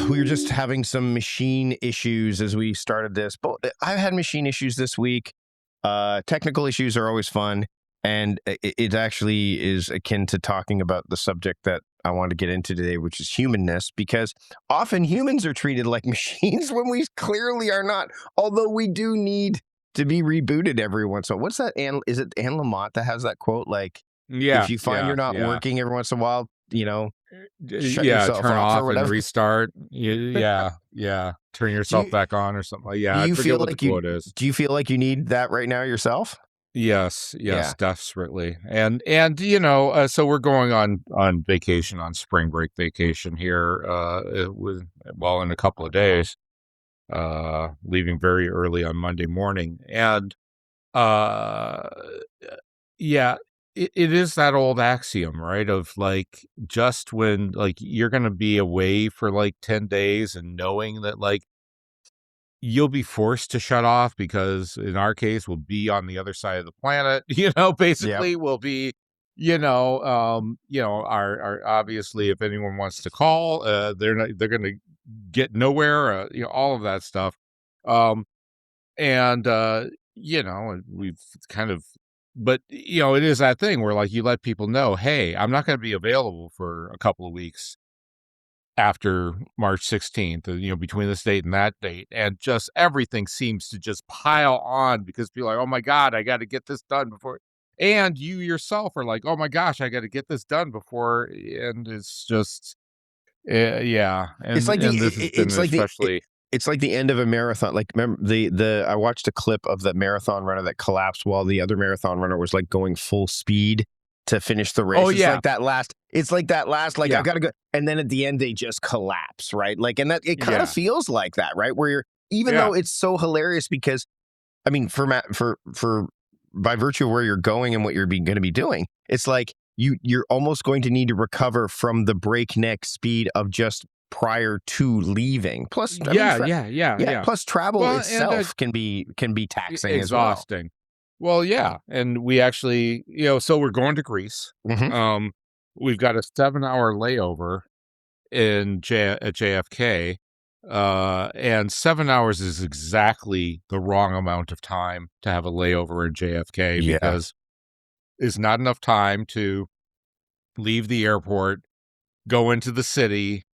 We were just having some machine issues as we started this, but I've had machine issues this week. Technical issues are always fun, and it actually is akin to talking about the subject that I want to get into today, which is humanness, because often humans are treated like machines when we clearly are not, although we do need to be rebooted every once in a while. What's that? Is it Anne Lamott that has that quote? Like, Yeah, if you find yeah, you're not yeah. working every once in a while, shut Yeah, yourself turn off or off and whatever. restart. Yeah, yeah. Turn Do yourself you back on or something like. do Yeah, I you forget feel what the like you quote is. do you feel like you need that right now yourself? Yes, Yeah. yes, desperately. And so we're going on vacation, on spring break vacation here in a couple of days. Leaving very early on Monday morning. And uh yeah, it is that old axiom, right? Of like, just when like you're gonna be away for like 10 days and knowing that like you'll be forced to shut off, because in our case we'll be on the other side of the planet, Yep. basically we'll be, our obviously, if anyone wants to call, they're gonna get nowhere, all of that stuff. Um and and we've kind of, but it is that thing where like you let people know, hey, I'm not going to be available for a couple of weeks after March 16th, between this date and that date. And just everything seems to just pile on, because people are like, oh my God, I got to get this done before. And you yourself are like, oh my gosh, I got to get this done before. And it's just, yeah. It's like And this has been especially. it's like the end of a marathon. Like, remember the I watched a clip of the marathon runner that collapsed while the other marathon runner was like going full speed to finish the race. Oh, yeah. It's like that last, like, I Yeah. gotta go. And then at the end they just collapse, right? Like, and that it kind of Yeah. feels like that, right? Where even Yeah. though it's so hilarious, because I mean, for by virtue of where you're going and what you're going to be doing, it's like you're almost going to need to recover from the breakneck speed of just prior to leaving. Plus, I mean, Yeah, yeah, yeah, yeah. yeah. Plus, travel Well, and itself can be taxing as well. exhausting. Well, yeah, and we actually, so we're going to Greece. Hmm. Um, we've got a 7-hour layover at JFK, and 7 hours is exactly the wrong amount of time to have a layover in JFK, Yeah, because it's not enough time to leave the airport, go into the city,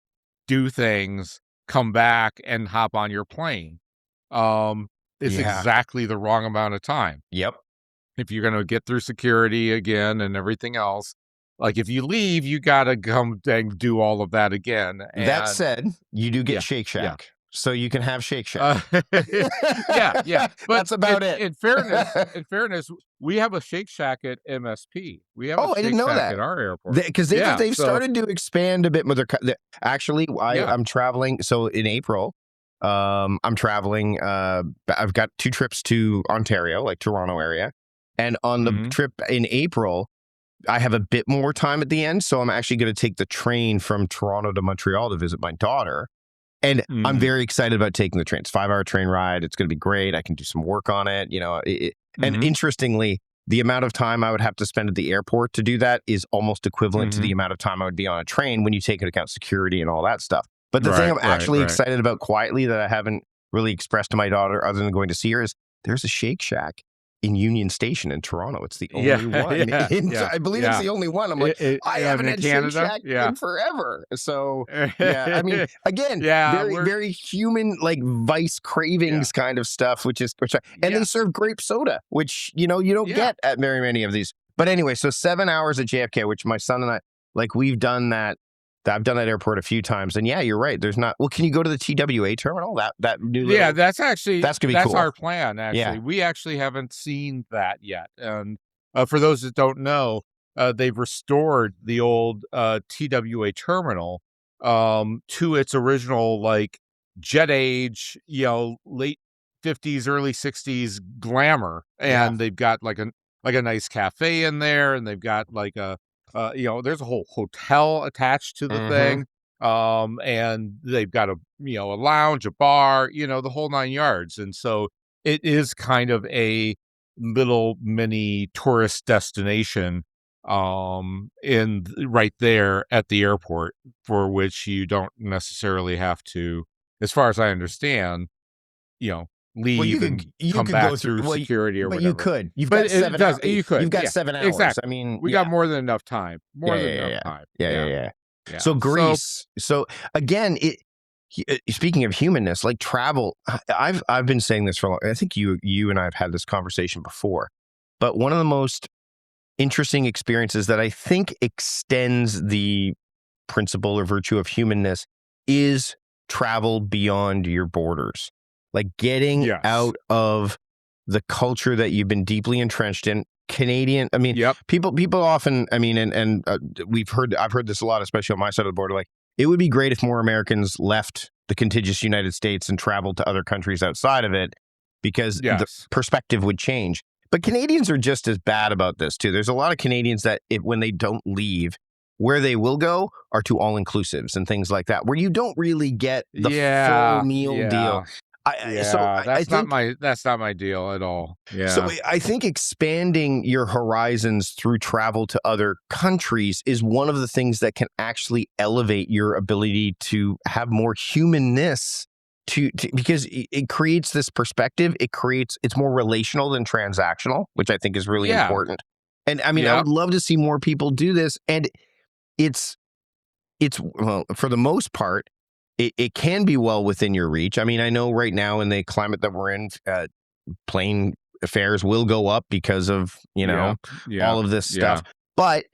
do things, come back, and hop on your plane. It's yeah, exactly the wrong amount of time. yep. If you're gonna get through security again and everything else, like, if you leave, you gotta come and do all of that again, That and said, you do get yeah, Shake yeah. Shack, so you can have Shake Uh, Shack. yeah, yeah, but That's about it. in fairness, we have a Shake Shack at MSP. We have a Oh, I didn't Shake know Shack that. at our airport. Because Yeah, they've so started to expand a bit with actually, yeah. I'm traveling. So in April, I'm traveling. I've got 2 trips to Ontario, like Toronto area, and on the Mhm, trip in April, I have a bit more time at the end. So I'm actually going to take the train from Toronto to Montreal to visit my daughter, and I'm mhm, very excited about taking the train. It's a 5-hour train ride. It's going to be great. I can do some work on it. And mhm, interestingly, the amount of time I would have to spend at the airport to do that is almost equivalent to the mhm. amount of time I would be on a train when you take into account security and all that stuff. But the thing Right, I'm right, actually right. excited about quietly that I haven't really expressed to my daughter other than going to see her is there's a Shake Shack in Union Station in Toronto. It's the Yeah, only one yeah, yeah, I believe it's yeah. the only one. I'm like, I And haven't in had Shake Canada? Shack Yeah. in forever. So yeah, I mean, again, Yeah, very, we're very human, like vice yeah. cravings kind of stuff, and they Yeah. serve grape soda, which, you don't Yeah. get at very many of these. But anyway, so 7 hours at JFK, which my son and I, like, we've done that. I've done that airport a few times. And yeah, you're right. There's not, well, can you go to the TWA terminal? That new Yeah, little, that's actually that's going to be that's cool. our plan, Yeah. actually. We actually haven't seen that yet, and, for those that don't know, they've restored the old, TWA terminal, to its original, like, jet age, late '50s, early '60s glamour, Yeah. and they've got, like a nice cafe in there, and they've got, like, there's a whole hotel attached to the Hmm. thing. And they've got a lounge, a bar, the whole 9 yards. And so it is kind of a little mini tourist destination, right there at the airport, for which you don't necessarily have to, as far as I understand, you know, Well, leave and you come could go back through. through Well, security or but you whatever. could. You've But got it 7 does, hours. you could, You've got yeah, 7 hours. I exactly. mean, We got yeah. more than enough time. More Yeah, than yeah, yeah, enough yeah. time. Yeah, yeah, Yeah, yeah. yeah. So So Greece. So again, speaking of humanness, like travel, I've been saying this for a long. I think you and I have had this conversation before, but one of the most interesting experiences that I think extends the principle or virtue of humanness is travel beyond your borders. Like getting yes, out of the culture that you've been deeply entrenched in. Canadian, I mean, yep, people often, I mean, I've heard this a lot, especially on my side of the border. Like, it would be great if more Americans left the contiguous United States and traveled to other countries outside of it, because the yes, perspective would change. But Canadians are just as bad about this too. There's a lot of Canadians that when they don't leave, where they will go are to all inclusives and things like that, where you don't really get the full yeah, meal deal. yeah, yeah. I think That's not my deal at all. so. Yeah, I think expanding your horizons through travel to other countries is one of the things that can actually elevate your ability to have more humanness. Because it creates this perspective. It's more relational than transactional, which I think is really yeah, important. And I mean, I yeah, would love to see more people do this. And it's well, for the most part, it can be well within your reach. I mean, I know right now in the climate that we're in, plane fares will go up because of, yeah, yeah, all of this stuff. yeah, But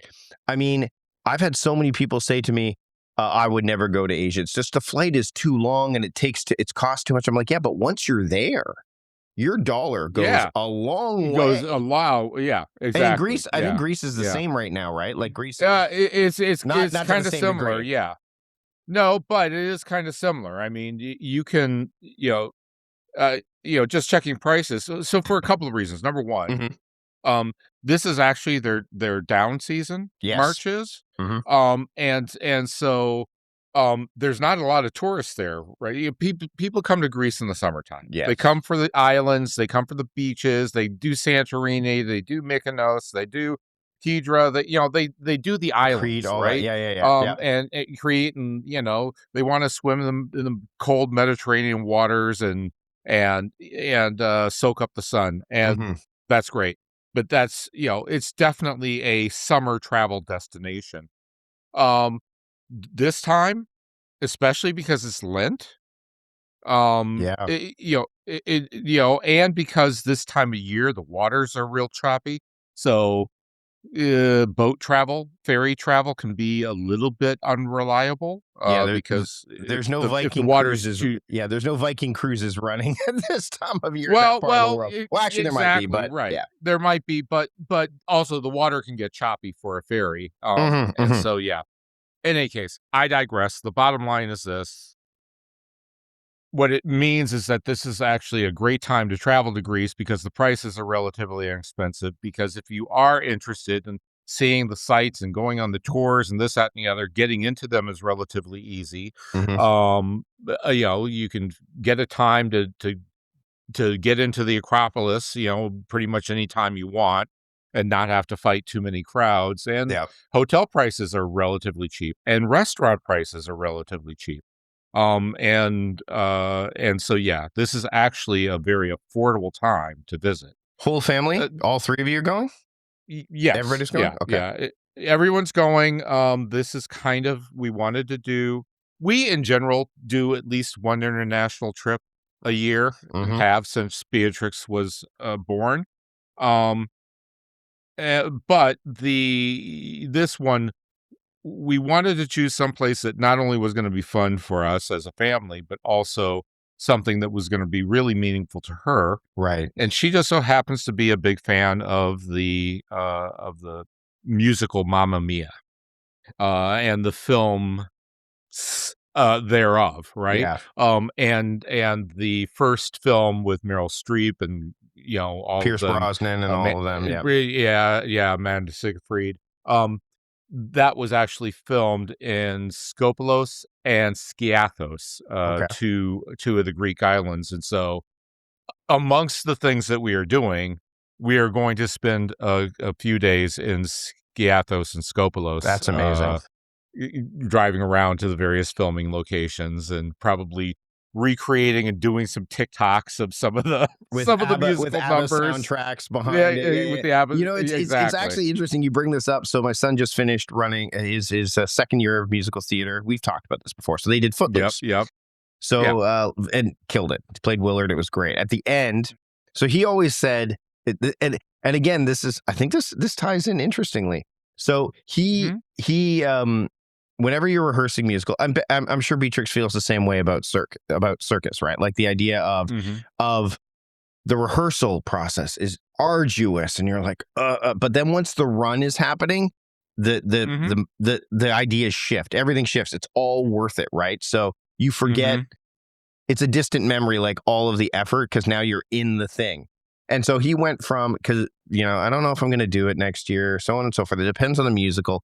I mean, I've had so many people say to me, I would never go to Asia. It's just the flight is too long and it's cost too much. I'm like, yeah, but once you're there, your dollar goes yeah. a long It goes a way. wow. Yeah, And in exactly. Greece, I think Yeah, Greece is the yeah. same right now, right? Like Greece is not It's not to the kind of same similar. degree. Yeah. No, but it is kind of similar. I mean, you can, just checking prices. So for a couple of reasons. Number one, Hmm. um, this is actually their down season, Yes. March is. Hmm. And so there's not a lot of tourists there, right? People come to Greece in the summertime. They Yes. come for the islands, they come for the beaches, they do Santorini, they do Mykonos, they do Hydra, they do the Creed, islands, all that. right? Yeah, yeah, yeah. Yeah. And Crete, and they want to swim in the cold Mediterranean waters and soak up the sun, and Hmm. that's great. But it's definitely a summer travel destination. Um, this time, especially because it's Lent, Yeah. and because this time of year the waters are real choppy, so boat travel, ferry travel can be a little bit unreliable, Yeah. because There's no if the Viking water's cruises. too Yeah. There's no Viking cruises running at this time of year in that well, part of the well, world. Well, actually, there might be, exactly but right. yeah. There might be, but also the water can get choppy for a ferry, Hmm. and Hmm. so yeah. In any case, I digress. The bottom line is this. What it means is that this is actually a great time to travel to Greece because the prices are relatively inexpensive. Because if you are interested in seeing the sites and going on the tours and this, that, and the other, getting into them is relatively easy. Hmm. You can get a time to get into the Acropolis, pretty much any time you want and not have to fight too many crowds. And Yeah. hotel prices are relatively cheap and restaurant prices are relatively cheap. And so, yeah, this is actually a very affordable time to visit. Whole family, Uh, all three of you are going. yes, Everybody's going. yeah, Okay. yeah. Everyone's going. This is kind of we wanted to do. We in general do at least one international trip a year and Hmm. have since Beatrix was born. Um, but the this one we wanted to choose someplace that not only was going to be fun for us as a family, but also something that was going to be really meaningful to her. Right. And she just so happens to be a big fan of the musical Mamma Mia, and the film thereof, right? Yeah. And the first film with Meryl Streep and all of Pierce them, Brosnan and all of them. Yeah. yeah, Amanda Seyfried. That was actually filmed in Skopelos and Skiathos, Okay. two of the Greek islands, and so amongst the things that we are doing, we are going to spend a few days in Skiathos and Skopelos, That's amazing. driving around to the various filming locations and probably recreating and doing some TikToks of some of the With some of the musical ABBA numbers. soundtracks Yeah, behind it. Yeah, with yeah. the ABBA, You know, it's exactly. actually interesting you bring this up. So my son just finished running his second year of musical theater. We've talked about this before. So they did Yep, Footloose. yep, yeah. So and killed it. He played Willard. It was great. At the end, so he always said, and again, this is I think this ties in interestingly. So Mhm, whenever you're rehearsing musical, I'm sure Beatrix feels the same way about circus, right? Like the idea mhm, of the rehearsal process is arduous, and you're like, but then once the run is happening, mhm, the ideas shift. Everything shifts. It's all worth it, right? So you forget mhm. it's a distant memory, like all of the effort, because now you're in the thing. And so he went from, because, I don't know if I'm going to do it next year, so on and so forth. It depends on the musical.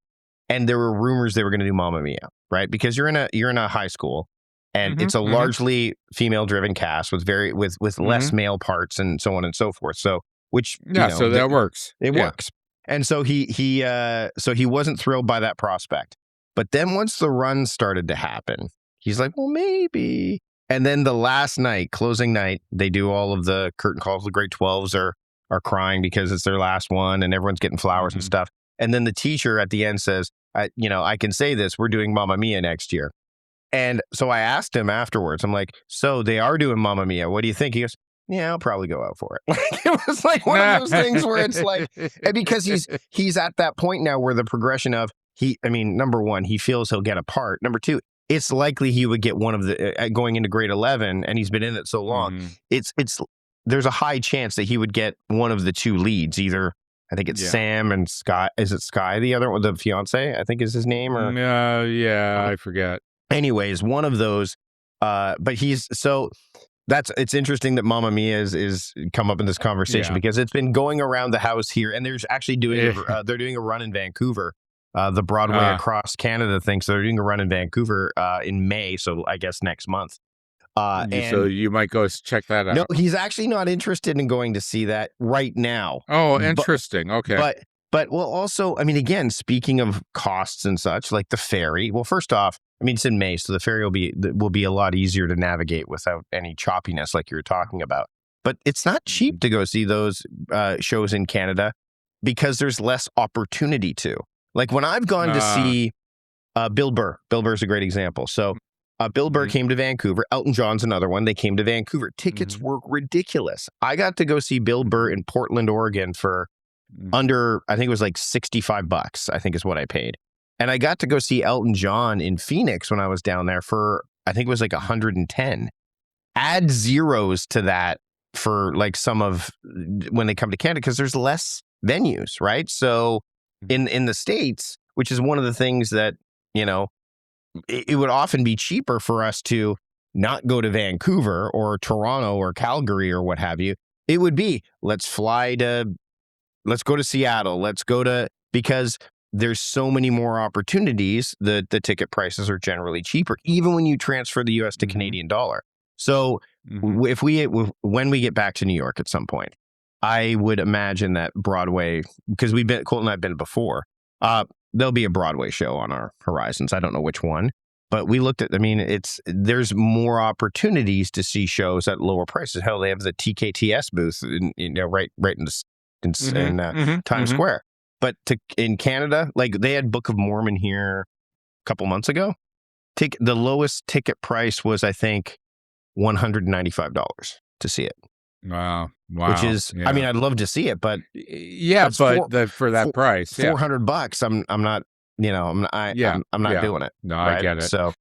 And there were rumors they were going to do Mamma Mia, right? Because you're in a high school, and Mhm, it's a mhm, largely female driven cast with less mhm. male parts and so on and so forth. So, which, Yeah, so that works. it Yeah. works. And so he wasn't thrilled by that prospect. But then once the run started to happen, he's like, well, maybe. And then the last night, closing night, they do all of the curtain calls. The grade 12s are crying because it's their last one, and everyone's getting flowers and Mhm. stuff. And then the teacher at the end says, I can say this, we're doing Mamma Mia next year. And so I asked him afterwards, I'm like, so they are doing Mamma Mia. What do you think? He goes, yeah, I'll probably go out for it. Like, it was like one of those things where it's like, and because he's at that point now where the progression of number one, he feels he'll get a part. Number two, it's likely he would get one of the going into grade 11, and he's been in it so long. Mhm. It's there's a high chance that he would get one of the two leads, either I think it's Yeah. Sam and Sky. Is it Sky, the other one, the fiance? I think is his name, or Yeah, I forget. anyways, one of those. But he's so it's interesting that Mamma Mia is come up in this conversation Yeah. because it's been going around the house here, and there's actually doing Eh, they're doing a run in Vancouver, the Broadway uh, across Canada thing. So they're doing a run in Vancouver in May, so I guess next month. so And you might go check that no, out. he's actually not interested in going to see that right now. Oh, But interesting. Okay. but well, also, again, speaking of costs and such, like the ferry. Well, first off, it's in May, so the ferry will be a lot easier to navigate without any choppiness, like you were talking about. But it's not cheap Mhm. to go see those shows in Canada because there's less opportunity to. Like when I've gone to Uh, see Bill Burr. Bill Burr's a great example. So Bill Burr mhm, came to Vancouver. Elton John's another one. They came to Vancouver. Tickets mhm, were ridiculous. I got to go see Bill Burr mhm, in Portland, Oregon for mhm, under, I think it was like $65, I think is what I paid. And I got to go see Elton John in Phoenix when I was down there for, I think it was like mhm, 110. Add zeros to that for like some of when they come to Canada because there's less venues, right? So mhm, in the States, which is one of the things that, you know, it would often be cheaper for us to not go to Vancouver or Toronto or Calgary or what have you. It would be let's go to Seattle. Let's go to, because there's so many more opportunities. The ticket prices are generally cheaper, even when you transfer the US to mhm, Canadian dollar. So mhm. when we get back to New York at some point, I would imagine that Broadway, because Colt and I have been before, there'll be a Broadway show on our horizons. I don't know which one, but we looked at, there's more opportunities to see shows at lower prices. Hell, they have the TKTS booth right Mhm, in mhm, Times mhm. Square. But in Canada, like they had Book of Mormon here a couple months ago. The lowest ticket price was, I think, $195 to see it, Wow, which wow, is, yeah. I'd love to see it, but Yeah, that's but the for that price, yeah. $400. I'm not, Yeah, I'm not yeah. doing it. No, I Right. get it. So,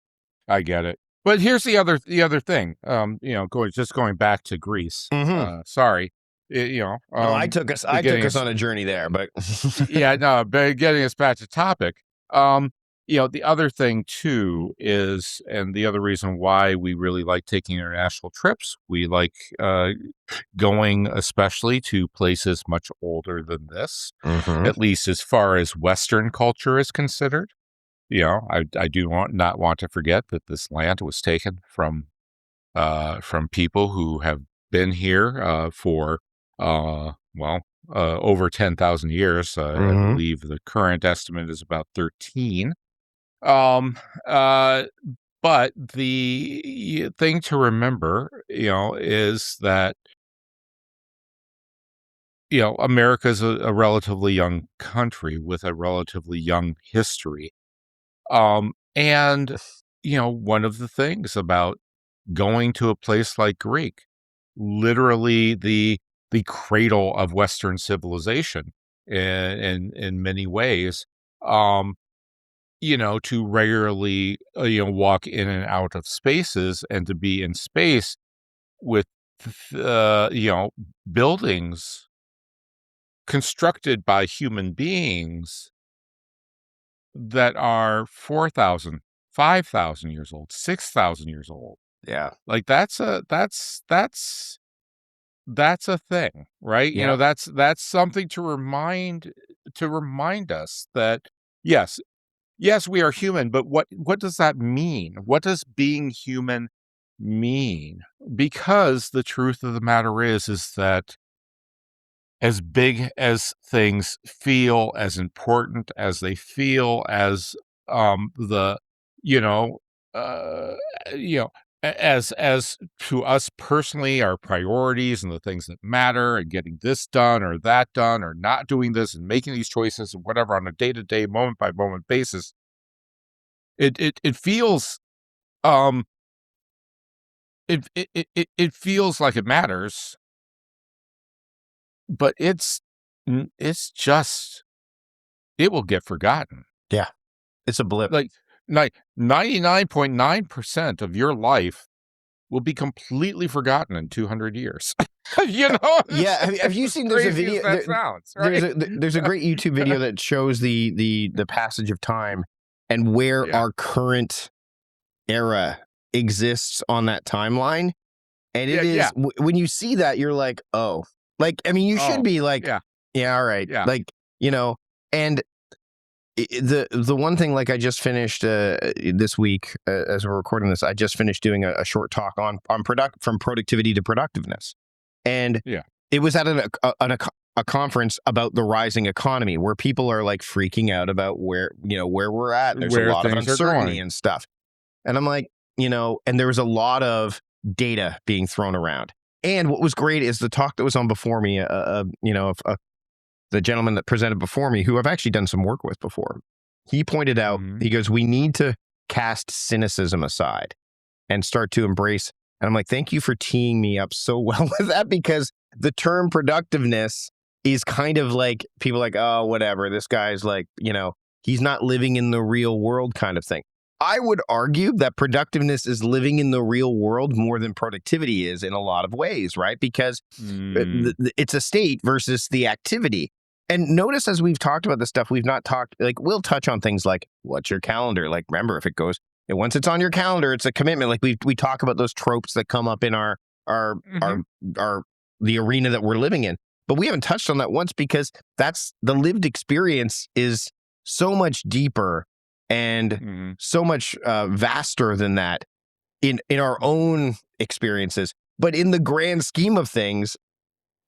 I get it. But here's the other thing, going back to Greece, mhm. sorry, No, I took us beginning on a journey there, but yeah, no, but getting us back to topic, um, the other thing too is and the other reason why we really like taking international trips, we like, going especially to places much older than this, Mhm. at least as far as Western culture is considered. I do not want to forget that this land was taken from people who have been here, for, well, over 10,000 years. I Hmm. believe the current estimate is about 13. Um, uh, but the thing to remember, is that, America's a relatively young country with a relatively young history. And, one of the things about going to a place like Greek, literally the cradle of Western civilization in many ways, um, to regularly, walk in and out of spaces and to be in space with, uh, you know, buildings constructed by human beings that are 4,000, 5,000 years old, 6,000 years old. Yeah. Like that's a thing, right? Yep. That's something to remind us that yes, yes, we are human, but what does that mean? What does being human mean? Because the truth of the matter is that as big as things feel, as important as they feel, as the you know uh you know as to us personally, our priorities and the things that matter, and getting this done or that done, or not doing this and making these choices and whatever on a day-to-day, moment by moment basis, it feels um it feels like it matters, but it's just, it will get forgotten. Yeah. It's a blip. Like, 99.9% of your life will be completely forgotten in 200 years. Yeah. It's Have you as seen? There's a crazy as video. that sounds, There's right? a great YouTube video that shows the passage of time and where Yeah. our current era exists on that timeline. And Yeah, it is yeah. when you see that, you're like, oh, like, I mean, you should Oh, be like, yeah, yeah, all right, yeah. like, and the one thing, like, I just finished this week, as we're recording this, I just finished doing a short talk on from productivity to productiveness, and Yeah. it was at a conference about the rising economy where people are like freaking out about where we're at. There's a Where lot of things are uncertainty going. and stuff, and I'm like, and there was a lot of data being thrown around. And what was great is the talk that was on before me, the gentleman that presented before me, who I've actually done some work with before. He pointed out, Mhm. he goes, we need to cast cynicism aside and start to embrace. And I'm like, thank you for teeing me up so well with that, because the term productiveness is kind of like people like, oh, whatever. This guy's like, he's not living in the real world kind of thing. I would argue that productiveness is living in the real world more than productivity is in a lot of ways, right? Because Mm. it's a state versus the activity. And notice, as we've talked about this stuff, we've not talked, like, we'll touch on things like, what's your calendar? Like, remember, if it goes, and once it's on your calendar, it's a commitment. Like, we talk about those tropes that come up in our our Mhm. our the arena that we're living in. But we haven't touched on that once, because that's the lived experience is so much deeper and Mhm. so much vaster than that in our own experiences. But in the grand scheme of things,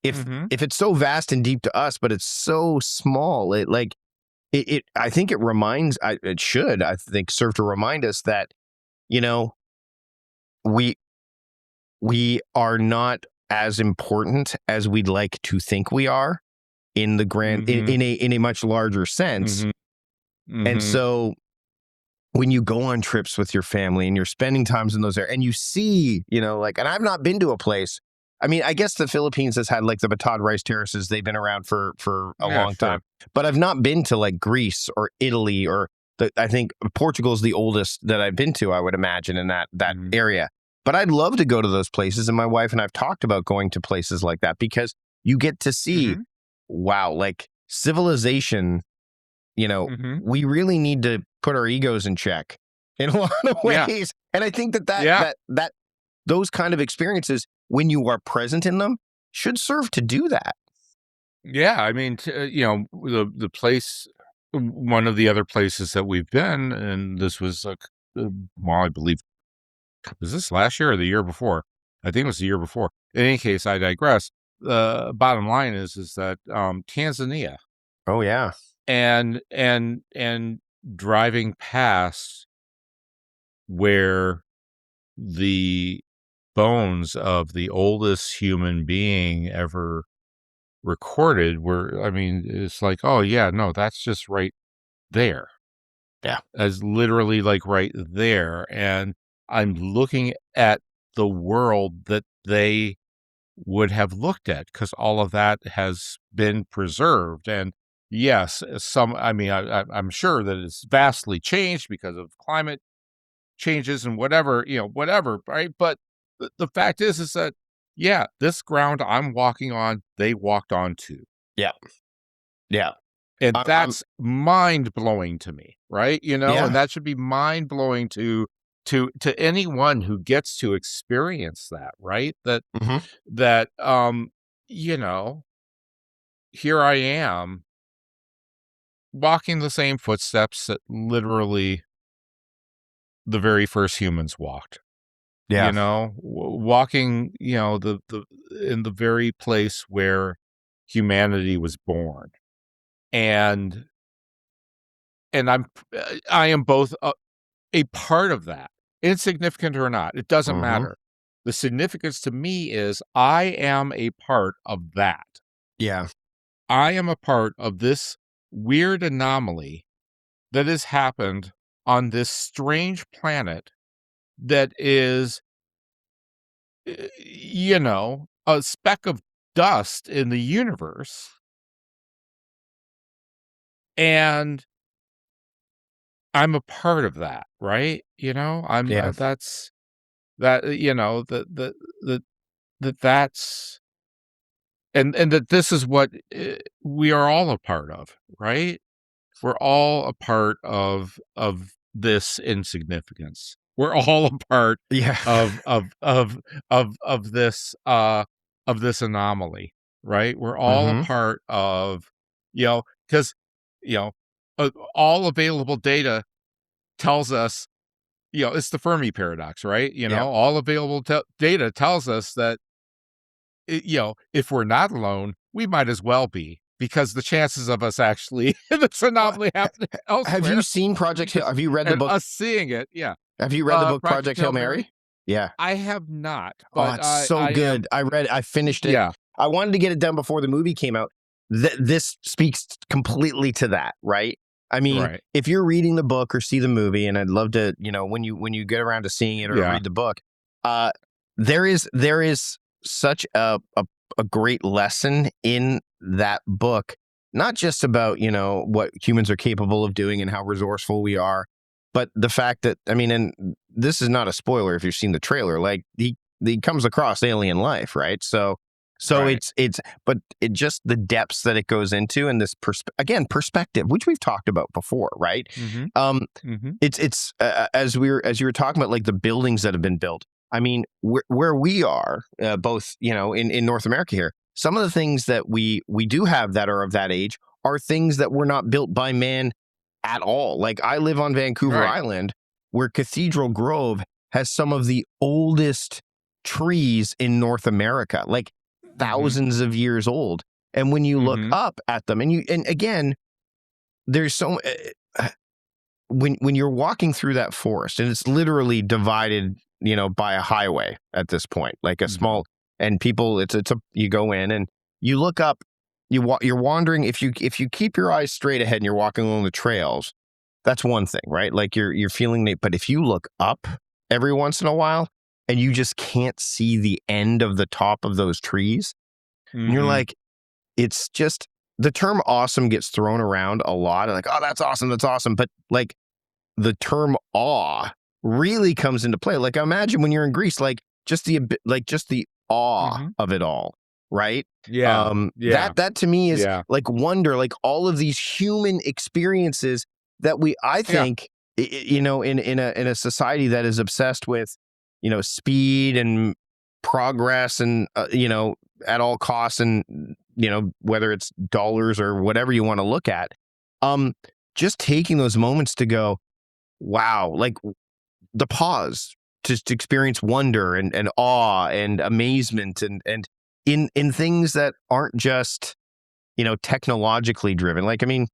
if Mhm. if it's so vast and deep to us, but it's so small, it I think it reminds, it should, I think, serve to remind us that, you know we we are not as important as we'd like to think we are in the grand, Mhm. in a much larger sense. Mhm. And Mhm. so when you go on trips with your family and you're spending times in those areas and you see, like, and I've not been to a place. I mean, I guess the Philippines has had like the Batad rice terraces. They've been around for a Yeah, long time, sure. but I've not been to like Greece or Italy, or I think Portugal's the oldest that I've been to, I would imagine, in that Mhm. area. But I'd love to go to those places. And my wife and I've talked about going to places like that, because you get to see, Mhm. wow, like civilization, Mhm. we really need to put our egos in check in a lot of Yeah. ways. And I think that Yeah. those kind of experiences, when you are present in them, should serve to do that. Yeah, I mean, the place, one of the other places that we've been, and this was like, well, I believe, was this last year or the year before? I think it was the year before. In any case, I digress. the bottom line is that Tanzania Oh yeah. and driving past where the bones of the oldest human being ever recorded were, I mean, it's like, oh yeah, no, that's just right there. Yeah. As literally like right there. And I'm looking at the world that they would have looked at because all of that has been preserved. And yes, I mean, I'm sure that it's vastly changed because of climate changes and whatever, whatever, right? But the fact is that, yeah, this ground I'm walking on, they walked on too. Yeah. Yeah. And I'm that's mind blowing to me, right? And yeah. that should be mind blowing to anyone who gets to experience that, right? Hmm. That you know, here I am walking the same footsteps that literally the very first humans walked. Yeah. Walking, the in the very place where humanity was born. And I am both a part of that, insignificant or not, it doesn't Hmm. matter. The significance to me is I am a part of that. Yeah. I am a part of this weird anomaly that has happened on this strange planet that is, a speck of dust in the universe. And I'm a part of that, right? I'm Yeah. that's that, that that's and that this is what we are all a part of, right? We're all a part of this insignificance. We're all a part Yeah. of of this anomaly, right? We're all a Hmm. part of, because you know all available data tells us, it's the Fermi paradox, right? Yep. All available data tells us that if we're not alone, we might as well be, because the chances of us actually this Well, anomaly happening have you elsewhere seen Project Hail? is, Have you read the and book? us seeing it, yeah. Have you read the book Project Project Hail Hail Mary? Mary? Yeah. I have not, Oh, but it's so I am, good. I finished it. yeah, I wanted to get it done before the movie came out. This speaks completely to that, right? I mean, right, if you're reading the book or see the movie, and I'd love to, when you get around to seeing it or yeah, read the book, uh, there is such a great lesson in that book, not just about what humans are capable of doing and how resourceful we are, but the fact that, I mean, and this is not a spoiler if you've seen the trailer, like he comes across alien life, right? So right, it's but it just the depths that it goes into, and this again perspective, which we've talked about before, right? mhm, Um, mhm, it's as you were talking about, like the buildings that have been built. I mean, where we are, both in North America here, some of the things that we do have that are of that age are things that were not built by man at all. Like I live on Vancouver right, Island, where Cathedral Grove has some of the oldest trees in North America, like mhm, thousands of years old. And when you look mhm, up at them, and again, there's so when you're walking through that forest, and it's literally divided, by a highway at this point, like a mhm, small, and people, it's a you go in and you look up, you're wandering, if you keep your eyes straight ahead and you're walking along the trails, that's one thing, right? Like you're feeling it, but if you look up every once in a while and you just can't see the end of the top of those trees, and you're mhm, like, it's just, the term awesome gets thrown around a lot, and like, oh, that's awesome, but like the term awe really comes into play. Like imagine when you're in Greece, just the awe mhm, of it all, right? yeah, yeah, That to me is yeah, like wonder, like all of these human experiences that I yeah, think, in a society that is obsessed with, speed and progress, and at all costs, and whether it's dollars or whatever you want to look at, um, just taking those moments to go, wow, like the pause to experience wonder and awe and amazement, and in things that aren't just, technologically driven. Like, I mean,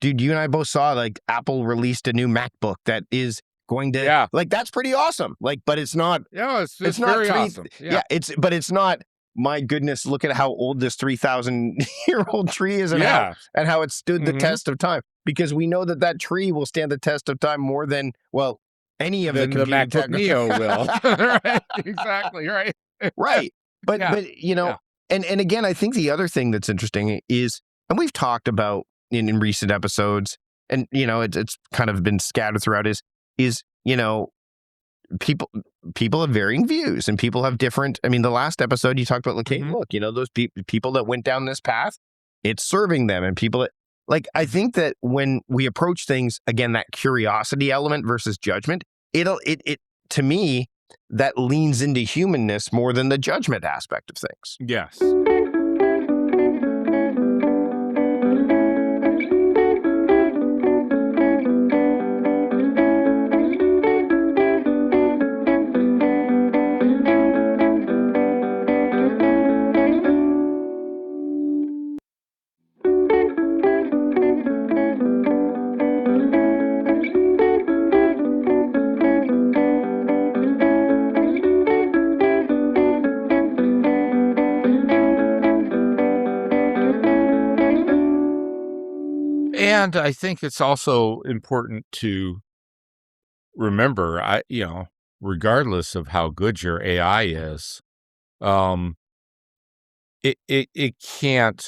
dude, you and I both saw, like, Apple released a new MacBook that is going to, Yeah. like, that's pretty awesome. Like, but it's not Yeah, it's it's not very three. awesome. Yeah. Yeah, it's not. My goodness, look at how old this 3,000-year-old tree is, Yeah. and how it stood the Mhm. test of time. Because we know that tree will stand the test of time more than, well, any of the Then the computing MacBook tech. Neo will. Right, exactly, right. Right. But Yeah, yeah. and again, I think the other thing that's interesting is, and we've talked about in recent episodes, and it's kind of been scattered throughout, is people people have varying views, and people have different. I mean, the last episode you talked about, like, hey, Mhm. look, those people that went down this path, it's serving them, and people that, like, I think that when we approach things again, that curiosity element versus judgment, it to me, that leans into humanness more than the judgment aspect of things. Yes. And I think it's also important to remember, regardless of how good your AI is, um, it can't,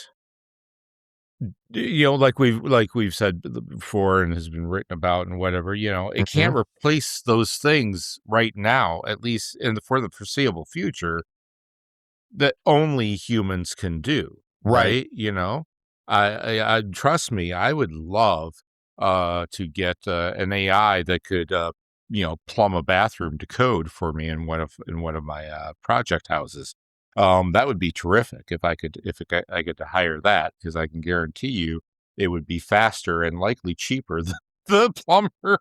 like we've said before and has been written about and whatever, it Hmm. can't replace those things right now, at least for the foreseeable future, that only humans can do, Right. right? I trust me, I would love to get an AI that could plumb a bathroom to code for me in one of my project houses. That would be terrific if I get to hire that, because I can guarantee you it would be faster and likely cheaper than the plumber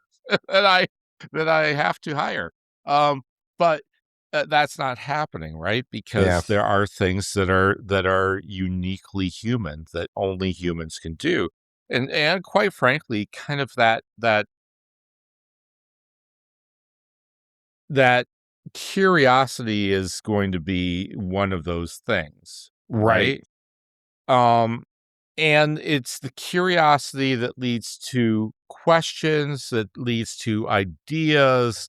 that I that I have to hire. But that's not happening, right? Yeah. Because there are things that are uniquely human that only humans can do. And quite frankly, kind of that curiosity is going to be one of those things, Right. right? Um and it's the curiosity that leads to questions, that leads to ideas,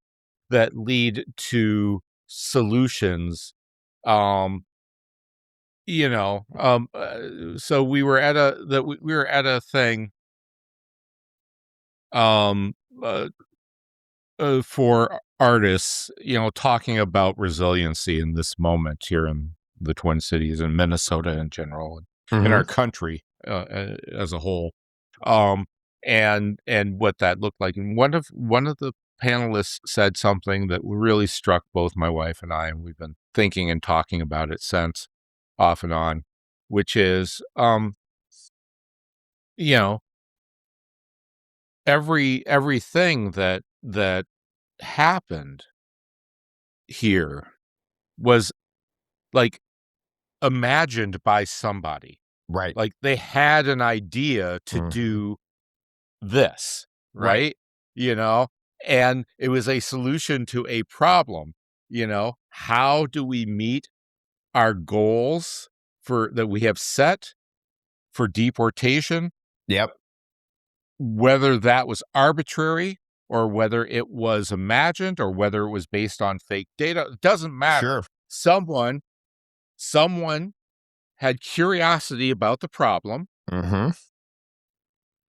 that lead to solutions. Um so we were at a thing, um, uh, for artists, talking about resiliency in this moment here in the Twin Cities and Minnesota in general, and in Hmm. our country, as a whole, um, and what that looked like. And one of the panelists said something that really struck both my wife and I, and we've been thinking and talking about it since, off and on, which is, you know, everything that happened here was, like, imagined by somebody. Right. Like, they had an idea to Hmm. do this, Right. right? You know? And it was a solution to a problem, How do we meet our goals that we have set for deportation? Yep. Whether that was arbitrary, or whether it was imagined, or whether it was based on fake data, it doesn't matter. Sure. Someone had curiosity about the problem, Hmm.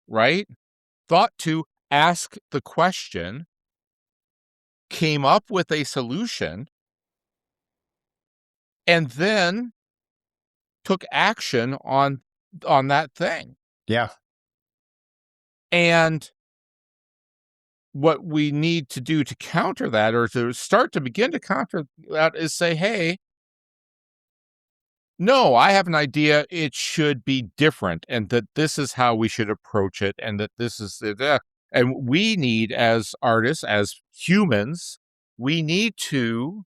right? Thought to ask the question, came up with a solution, and then took action on that thing. Yeah. And what we need to do to counter that, or to start to begin to counter that, is say, hey, no, I have an idea. It should be different, and that this is how we should approach it, and that this is and we need, as artists, as humans, we need to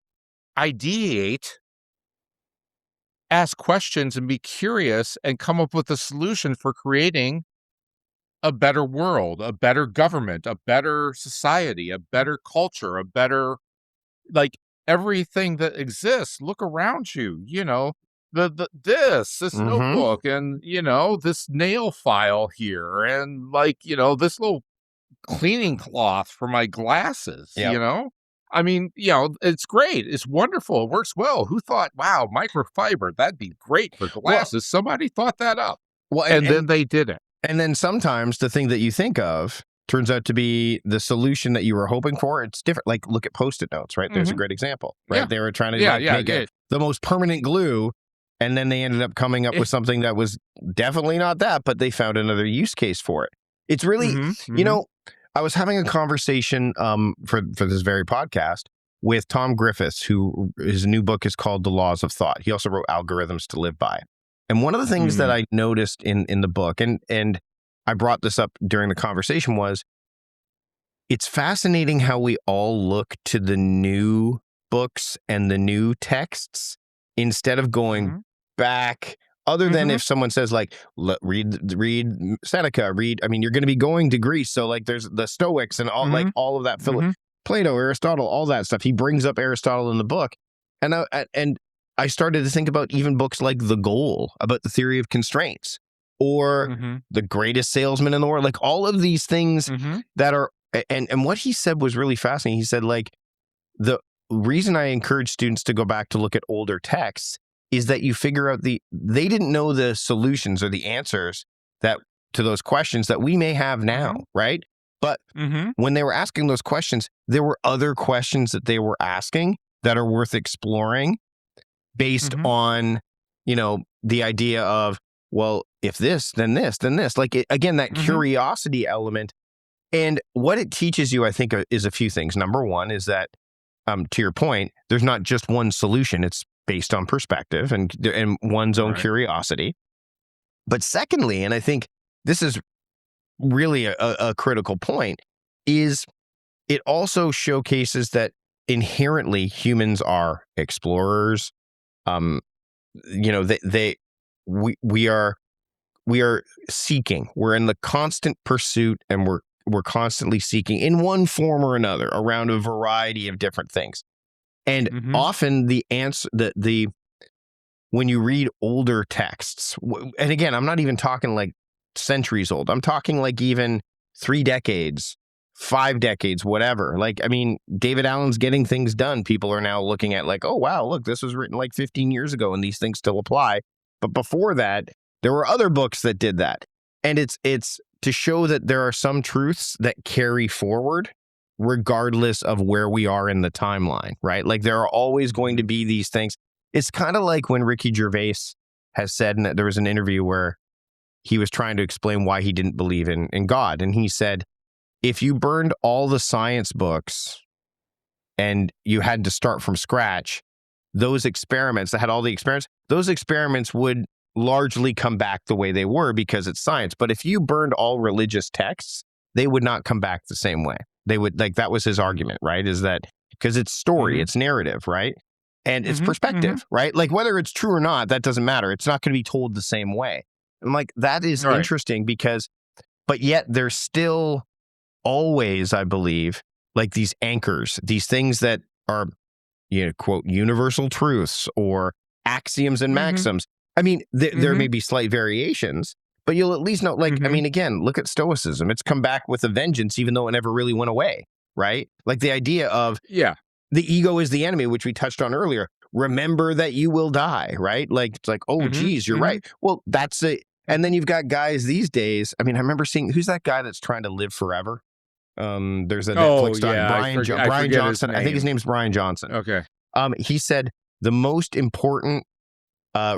ideate ask questions and be curious and come up with a solution for creating a better world, a better government, a better society, a better culture, a better, like, everything that exists. Look around you, this Mm-hmm. notebook, and this nail file here, and, this little cleaning cloth for my glasses. Yep. I mean, it's great, it's wonderful, it works well. Who thought, wow, microfiber, that'd be great for Well, glasses? Somebody thought that up, well, and and and then they did it. and then sometimes the thing that you think of turns out to be the solution that you were hoping for. It's different. Like, look at Post-it notes, right? There's a Hmm. great example, right? Yeah, They were trying to yeah, like yeah, make yeah. it the most permanent glue, and then they ended up coming up with something that was definitely not that, but they found another use case for it. It's really, Hmm. you Hmm. know, I was having a conversation for this very podcast with Tom Griffiths, who his new book is called The Laws of Thought. He also wrote Algorithms to Live By. And one of the things that Hmm. I noticed in the book, and I brought this up during the conversation, was it's fascinating how we all look to the new books and the new texts instead of going Hmm. back. Other than Hmm. if someone says like, read Seneca, read. I mean, you're going to be going to Greece, so like there's the Stoics and all Hmm. like all of that. Hmm. Plato, Aristotle, all that stuff. He brings up Aristotle in the book, and I started to think about even books like The Goal, about the theory of constraints, or Hmm. The Greatest Salesman in the World. Like all of these things Hmm. that are, and what he said was really fascinating. He said, like, the reason I encourage students to go back to look at older texts is that you figure out they didn't know the solutions or the answers that to those questions that we may have now, Hmm. right? But Hmm. when they were asking those questions, there were other questions that they were asking that are worth exploring based Hmm. on, the idea of, well, if this, then this, then this. Like, again, that Hmm. curiosity element. And what it teaches you, I think, is a few things. Number one is that, to your point, there's not just one solution. It's based on perspective and one's own Right. curiosity. But secondly, and I think this is really a critical point, is it also showcases that inherently humans are explorers. Um, we are seeking. We're in the constant pursuit, and we're constantly seeking in one form or another around a variety of different things. And Hmm. often the answer, the when you read older texts, and again, I'm not even talking like centuries old. I'm talking like even 3 decades, 5 decades, whatever. Like, I mean, David Allen's Getting Things Done. People are now looking at like, oh, wow, look, this was written like 15 years ago and these things still apply. But before that, there were other books that did that. And it's to show that there are some truths that carry forward regardless of where we are in the timeline, right? Like there are always going to Hmm. be these things. It's kind of like when Ricky Gervais has said, and there was an interview where he was trying to explain why he didn't believe in God. And he said, if you burned all the science books and you had to start from scratch, those experiments that had all the experiments, those experiments would largely come back the way they were because it's science. But if you burned all religious texts, they would not come back the same way. They would, like, that was his argument, right? Is that because it's story, Hmm. it's narrative, right? And it's Hmm. Hmm. perspective, right? Like whether it's true or not, that doesn't matter. It's not going to be told the same way. I'm like, that is Right. interesting because, but yet there's still always, I believe, like these anchors, these things that are, quote, universal truths or axioms and Hmm. maxims. I mean, there Hmm. may be slight variations, but you'll at least know, like, I Hmm. mean, again, look at Stoicism. It's come back with a vengeance, even though it never really went away, right? Like the idea of Yeah. the ego is the enemy, which we touched on earlier. Remember that you will die, right? Like, it's like, oh, Hmm. geez, you're Hmm. right. Well, that's it. And then you've got guys these days. I mean, I remember seeing who's that guy that's trying to live forever? There's a Oh, Netflix doc, yeah, I Brian forget his Johnson. I think his name. name's Brian Johnson. Okay. He said the most important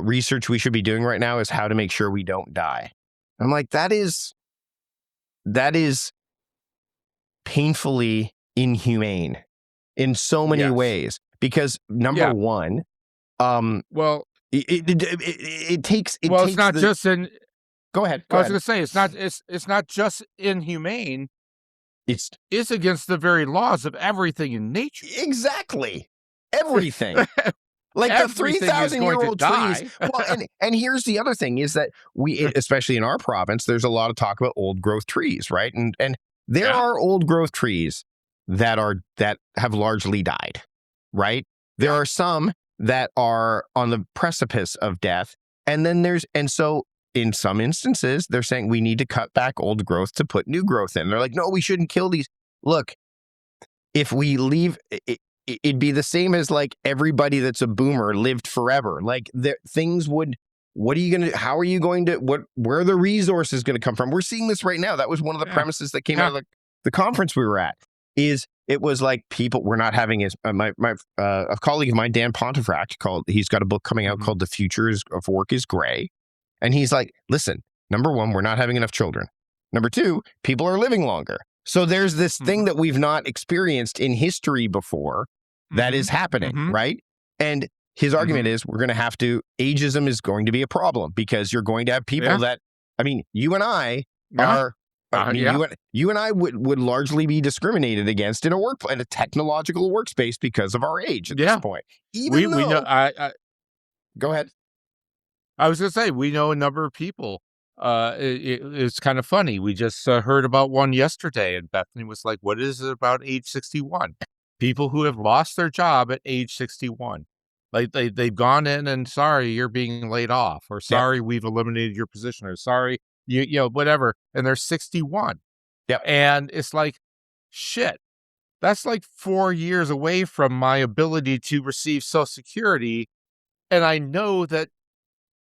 research we should be doing right now is how to make sure we don't die. I'm like, that is painfully inhumane in so many Yes. ways because number Yeah. one, um, Well it takes it's not the. just in Go ahead, I go was ahead. gonna say, it's not just inhumane, It's it's against the very laws of everything in nature. exactly everything. Like the everything is going to 3,000-year-old trees. die. Well, and here's the other thing is that especially in our province, there's a lot of talk about old growth trees, right? And there Yeah, are old growth trees that have largely died, right? There yeah, are some that are on the precipice of death, and so in some instances they're saying we need to cut back old growth to put new growth in. They're like, no, we shouldn't kill these. Look, if we leave it'd be the same as like everybody that's a boomer lived forever. Like things would. What are you going to? How are you going to? Where are the resources going to come from? We're seeing this right now. That was one of the yeah, premises that came out yeah. of the conference we were at. Is it was like people were not having as my a colleague of mine, Dan Pontefract, he's got a book coming out Mhm. called "The Future of Work is Gray," and he's like, listen, number one, we're not having enough children. Number two, people are living longer. So there's this thing Mhm. that we've not experienced in history before that is Mhm. happening, Mhm. right? And his argument Mhm. is we're going to have to, ageism is going to be a problem because you're going to have people Yeah. that, I mean, you and I Yeah. are, I mean, Yeah. you and I would largely be discriminated against in in a technological workspace because of our age at this Yeah. point. Even We know though, go ahead. I was gonna say, we know a number of people. It's kind of funny. We just heard about one yesterday, and Bethany was like, "What is it about age 61? People who have lost their job at age 61. Like they've gone in and sorry, you're being laid off, or Yep. sorry, we've eliminated your position, or sorry, you know, whatever." And they're 61. Yep. And it's like, shit, that's like 4 years away from my ability to receive Social Security. And I know that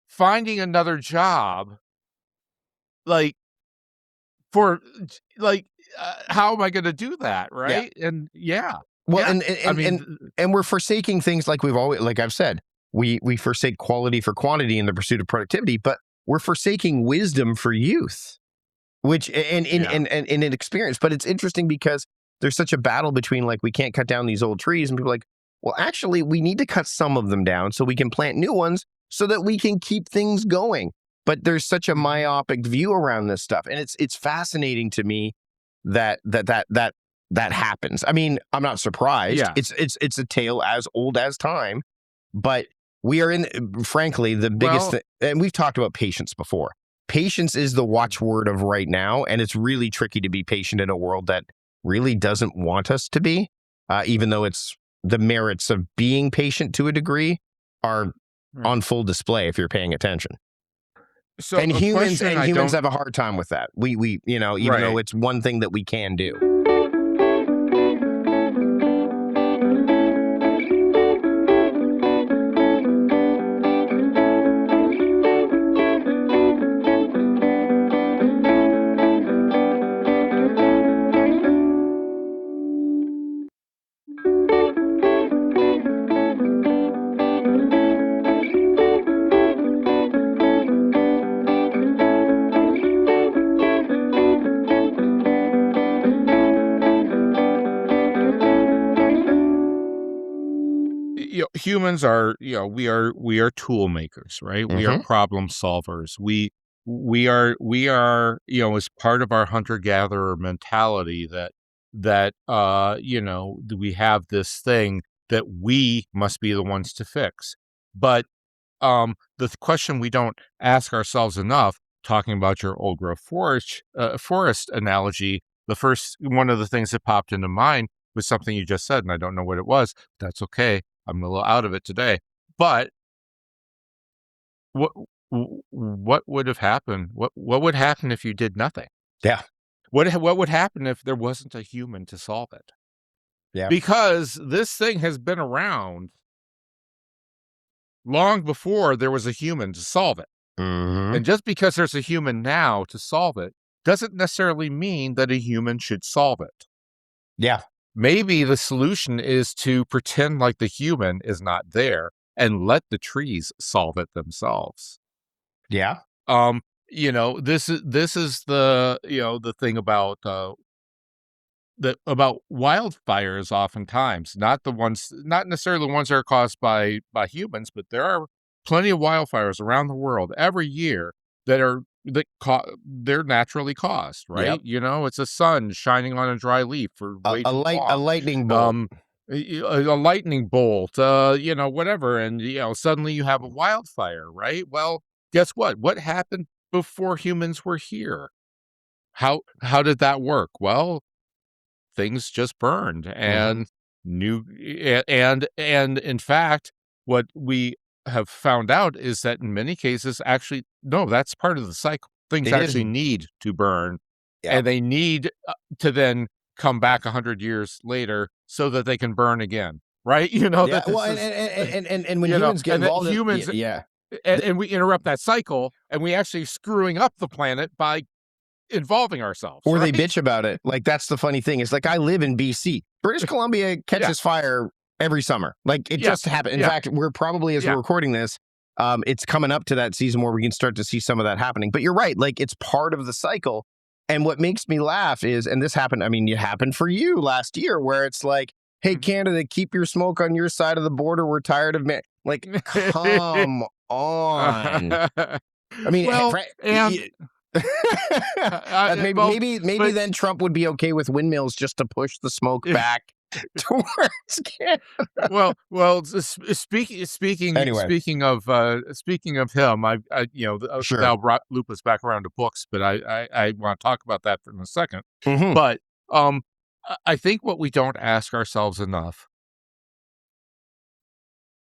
finding another job, like, for like, how am I gonna do that, Yeah. right? And yeah, Well, yeah. I mean, and we're forsaking things like like I've said, we forsake quality for quantity in the pursuit of productivity, but we're forsaking wisdom for youth, which and yeah. in an experience. But it's interesting because there's such a battle between like we can't cut down these old trees, and people are like, well, actually, we need to cut some of them down so we can plant new ones so that we can keep things going. But there's such a Mhm. myopic view around this stuff, and it's fascinating to me that happens. I mean, I'm not surprised. Yes. It's a tale as old as time, but we are in, frankly, the biggest Well, thing, and we've talked about patience before. Patience is the watchword of right now, and it's really tricky to be patient in a world that really doesn't want us to be. Even though it's the merits of being patient to a degree are right. on full display if you're paying attention. So a question And I humans don't have a hard time with that. We even though right. it's one thing that we can do. You know, humans are, you know, we are tool makers, right? We are Hmm. problem solvers. We are, you know, as part of our hunter gatherer mentality that we have this thing that we must be the ones to fix. But the question we don't ask ourselves enough, talking about your old growth forest analogy, the first one of the things that popped into mind was something you just said, and I don't know what it was. That's okay. I'm a little out of it today. But what what would have happened? What would happen if you did nothing? Yeah. What would happen if there wasn't a human to solve it? Yeah. Because this thing has been around long before there was a human to solve it. Hmm. And just because there's a human now to solve it doesn't necessarily mean that a human should solve it. Yeah. Maybe the solution is to pretend like the human is not there and let the trees solve it themselves. Yeah. This is the thing about wildfires oftentimes, not necessarily the ones that are caused by humans, but there are plenty of wildfires around the world every year they're naturally caused, right? Yep. You know, it's a sun shining on a dry leaf for way too A long. lightning bolt. Um, a lightning bolt, whatever, and suddenly you have a wildfire, right? Well, guess what? What happened before humans were here? How did that work? Well, things just burned Hmm. and new and in fact, what we have found out is that in many cases, actually, no, that's part of the cycle. Things It is. actually need to burn, Yep. and they need to then come back 100 years later so that they can burn again, right? Yeah. That Well, this is, and when humans get and that involved in, humans, yeah. and we interrupt that cycle, and we actually screwing up the planet by involving ourselves, Or they right? bitch about it. Like, that's the funny thing. It's like, I live in BC. British Columbia Yeah, catches fire every summer. Like, it yeah, just happened. In yeah, fact, we're probably, as we're yeah. recording this, it's coming up to that season where we can start to see some of that happening. But you're right. Like, it's part of the cycle. And what makes me laugh is, and this happened, I mean, it happened for you last year, where it's like, hey, Mhm. Canada, keep your smoke on your side of the border. We're tired of man. Like, come on. I mean, Well, and that well, maybe but then Trump would be okay with windmills just to push the smoke back towards Canada. Anyway, speaking of him, sure. now brought loop us back around to books, but I want to talk about that for in a second. Hmm. But I think what we don't ask ourselves enough,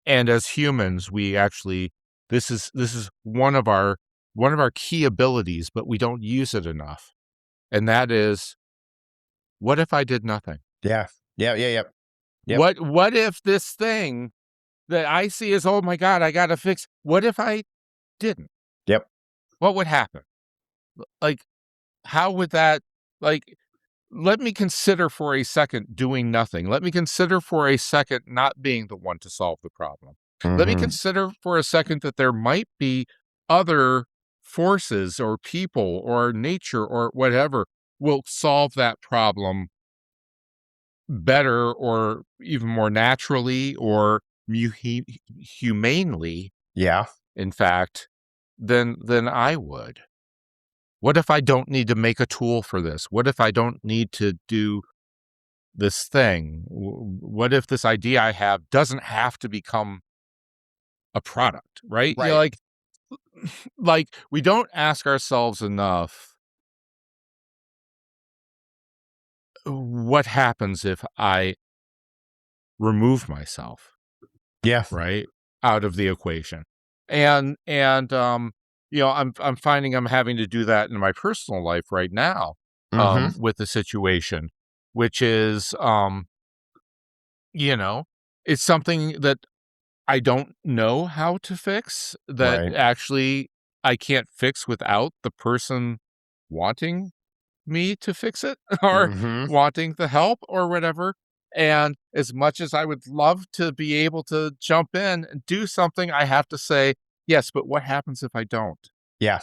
and as humans, we actually this is one of our key abilities, but we don't use it enough, and that is, what if I did nothing? Yeah. Yeah. Yeah. Yep. Yep. What if this thing that I see as, "Oh my god, I gotta fix," what if I didn't? Yep. What would happen? Like, how would that, like, let me consider for a second doing nothing. Let me consider for a second not being the one to solve the problem. Let me Hmm. consider for a second that there might be other forces or people or nature or whatever will solve that problem better or even more naturally or humanely, Yeah. in fact, than I would. What if I don't need to make a tool for this? What if I don't need to do this thing? What if this idea I have doesn't have to become a product, right? Right. Like we don't ask ourselves enough, what happens if I remove myself, Yeah. right, out of the equation? And I'm finding I'm having to do that in my personal life right now, Hmm. with the situation, which is, you know, it's something that I don't know how to fix, that Right. actually I can't fix without the person wanting me to fix it or Hmm. wanting the help or whatever. And as much as I would love to be able to jump in and do something, I have to say, yes, but what happens if I don't? Yeah.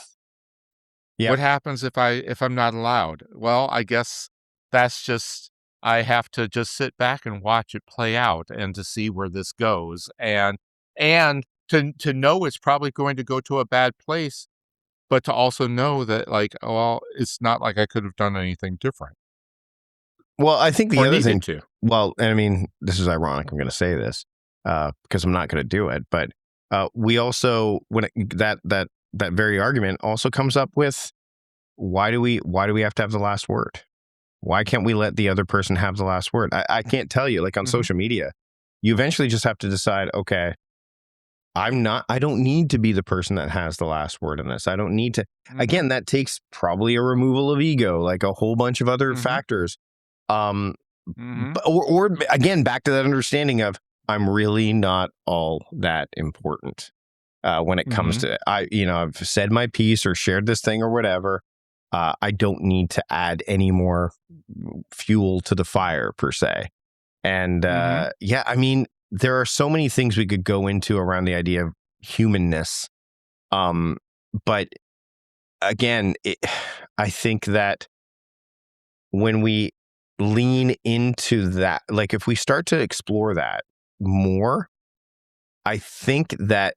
What Yep. happens if I'm not allowed? Well, I guess that's just, I have to just sit back and watch it play out and to see where this goes, and to know it's probably going to go to a bad place, but to also know that, like, well, it's not like I could have done anything different Well, I think the or other needed thing, to. well, and I mean, this is ironic. I'm going to say this because I'm not going to do it, but we also, that very argument also comes up with, why do we have to have the last word? Why can't we let the other person have the last word? I can't tell you. Like, on Mhm, social media, you eventually just have to decide, okay, I don't need to be the person that has the last word in this. I don't need to. mhm, Again, that takes probably a removal of ego, like a whole bunch of other mhm, factors. Um, mhm, or again, back to that understanding of, I'm really not all that important when it comes mhm, to, I've said my piece or shared this thing or whatever. I don't need to add any more fuel to the fire per se. And mhm, yeah, I mean, there are so many things we could go into around the idea of humanness. Um, but again, I think that when we lean into that, like if we start to explore that more, I think that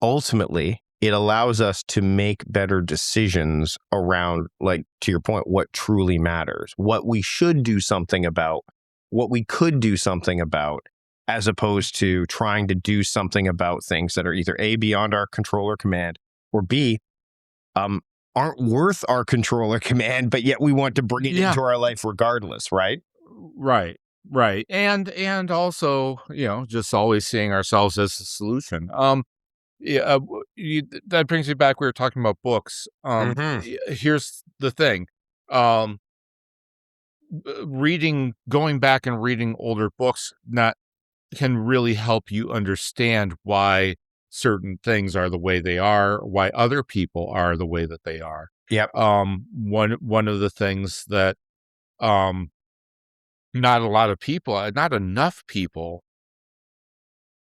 ultimately it allows us to make better decisions around, like, to your point, what truly matters, what we should do something about, what we could do something about, as opposed to trying to do something about things that are either A, beyond our control or command, or B, um, aren't worth our control or command, but yet we want to bring it Yeah. into our life regardless, right? Right. Right. And also, just always seeing ourselves as a solution. Yeah, that brings me back. We were talking about books. Mm-hmm. Here's the thing. Um, going back and reading older books, not can really help you understand why certain things are the way they are, why other people are the way that they are. Yep. One of the things that um, not a lot of people, not enough people,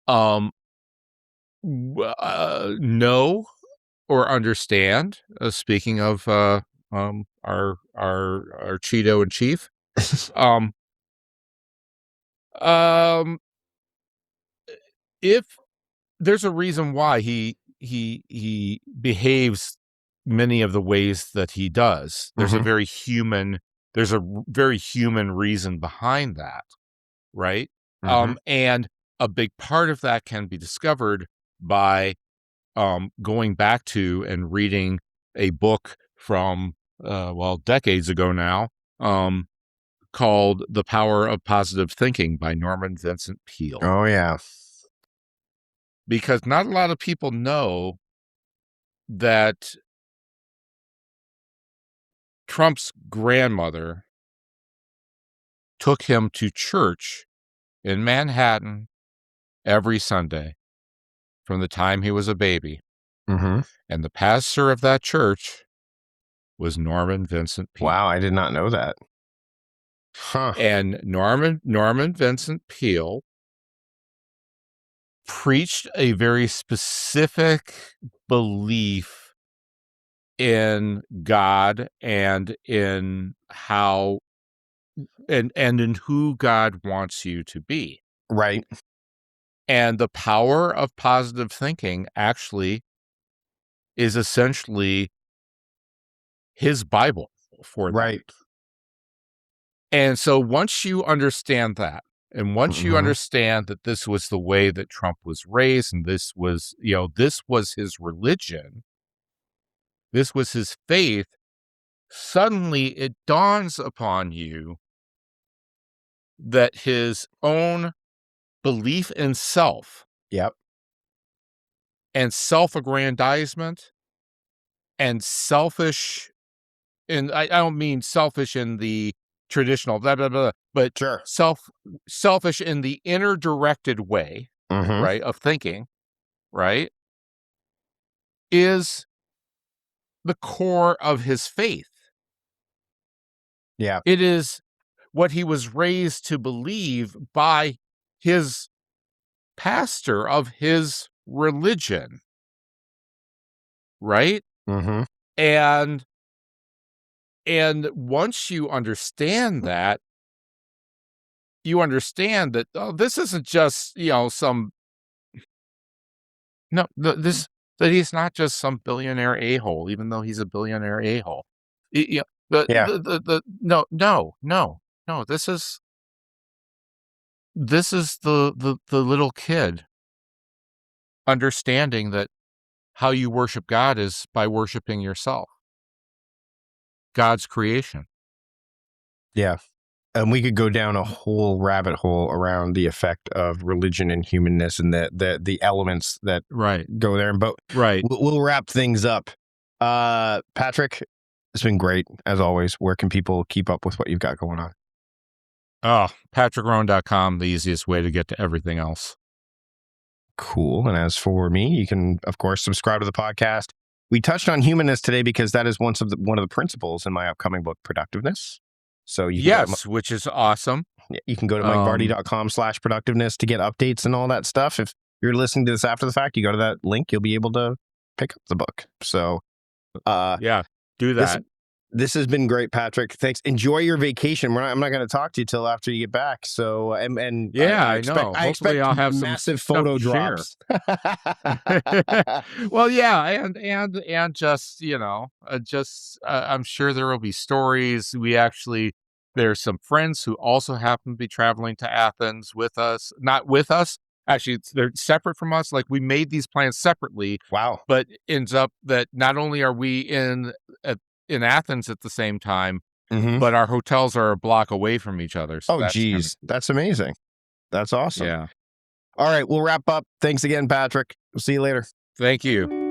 um, know or understand. Speaking of our Cheeto in chief, um, um, if there's a reason why he behaves many of the ways that he does. Mm-hmm. There's a very human reason behind that, right? Mm-hmm. And a big part of that can be discovered by going back to and reading a book from decades ago now, called "The Power of Positive Thinking" by Norman Vincent Peale, Oh yeah. because not a lot of people know that Trump's grandmother took him to church in Manhattan every Sunday from the time he was a baby. Mm-hmm. And the pastor of that church was Norman Vincent Wow, Peale. I did not know that. Huh. And Norman Vincent Peale preached a very specific belief in God and in how and in who God wants you to be. Right. And the power of positive thinking actually is essentially his Bible for that. Right. And so once you understand that, and once you Mm-hmm. understand that this was the way that Trump was raised, and this was his religion, this was his faith, suddenly it dawns upon you that his own belief in self Yep. and self-aggrandizement and selfish, and I don't mean selfish in the traditional blah blah blah, but Sure. selfish in the inner directed way, Mm-hmm. right, of thinking, right, is the core of his faith. Yeah. It is what he was raised to believe by his pastor of his religion, right? Mm-hmm. And once you understand that, you understand that, oh, this isn't just, some no, this that he's not just some billionaire a-hole, even though he's a billionaire a-hole. You know, Yeah. the no, no, no, no, this is the little kid understanding that how you worship God is by worshiping yourself, God's creation. Yeah. And we could go down a whole rabbit hole around the effect of religion and humanness and the elements that Right, go there. But right. we'll wrap things up. Patrick, it's been great as always. Where can people keep up with what you've got going on? Oh, patrickrhone.com, the easiest way to get to everything else. Cool. And as for me, you can of course subscribe to the podcast. We touched on humanness today because that is one of the principles in my upcoming book, Productiveness. So Yes, which is awesome. you can go to Um, mikevardy.com/productiveness to get updates and all that stuff. If you're listening to this after the fact, you go to that link, you'll be able to pick up the book. So yeah, do this that. this has been great, Patrick. Thanks. Enjoy your vacation. I'm not going to talk to you till after you get back. So and Yeah, I I expect know. Hopefully I'll have some massive stuff photo to share. drops. Well, yeah, and just, I'm sure there will be stories. We actually There's some friends who also happen to be traveling to Athens with us, not with us. Actually, they're separate from us. Like, we made these plans separately, Wow. but ends up that not only are we in Athens at the same time, Hmm. but our hotels are a block away from each other. So Oh, that's kind of, geez. That's amazing. That's awesome. yeah. All right. We'll wrap up. Thanks again, Patrick. We'll see you later. Thank you.